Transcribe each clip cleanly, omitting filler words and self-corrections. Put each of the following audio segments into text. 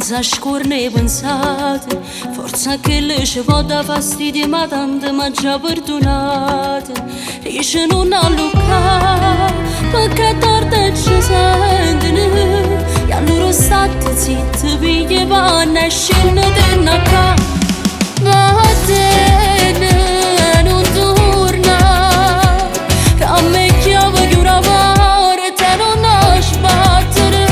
senza scorne pensate, forza che le ci può da fastidio ma tante m'ha già perdonate. Dice non allucca perché torte ci sentono, e allora state zitti, piglia panna e scendete in acca. Vattene, non torna, che a me chiama che una parte non ha sbattere.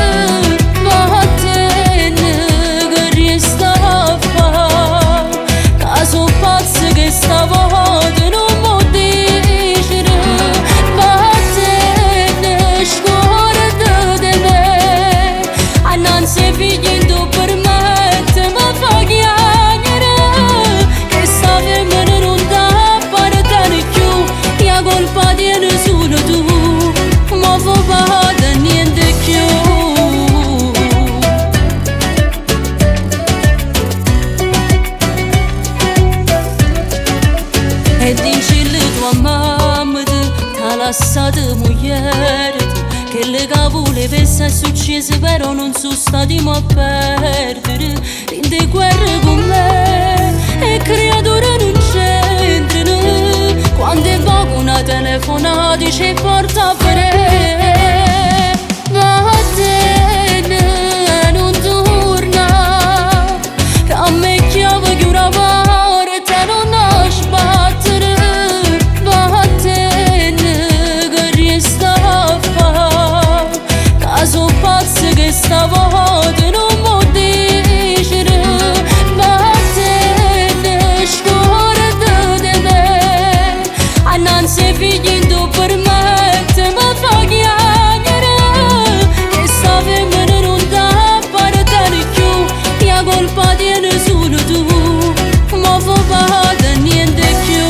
Vattene, che resta a fare, caso pazzo che stavolta non può dire. Vattene, scorda di me, annanzi figli in tu permette, ma fa chiagere. Colpa tiene solo tu, ma fa parte niente più. E dici la tua mamma t'ha lasciato moglie, che le cavole pesa succese però non sono stati mai a perdere. In te guerre con me e creature non c'entrano, quando è poco una telefonata ci porta a vedere. Vattene, non torna, che a me chiama che una parte non ha sbattere. Vattene, che resta a fare, caso pazzo che stavolta non può dire. Vattene, scorda di me, annanzi figli in tu permette, ma fa chiagere. Che sta femmina non dà parte più, la colpa tiene solo tu, ma fa parte niente più.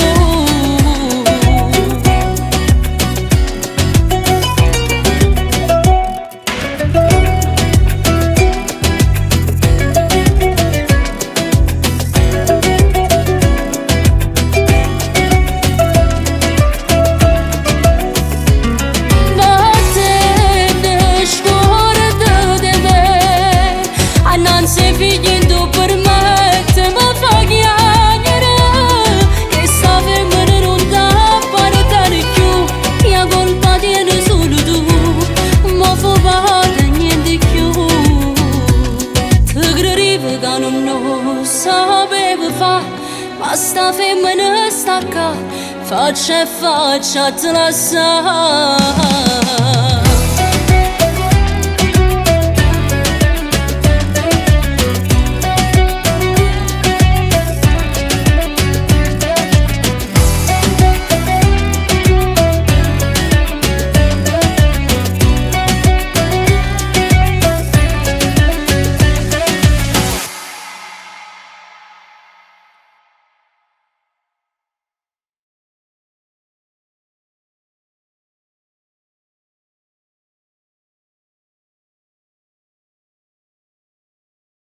Annanzi figli in tu permette, ma fa chiagere. Che sta femmina non dà parte più, la colpa tiene solo tu, ma fa parte niente più. Ti credevo che non sapevo fare, ma sta femmina sta qua, faccia e faccia te la sa.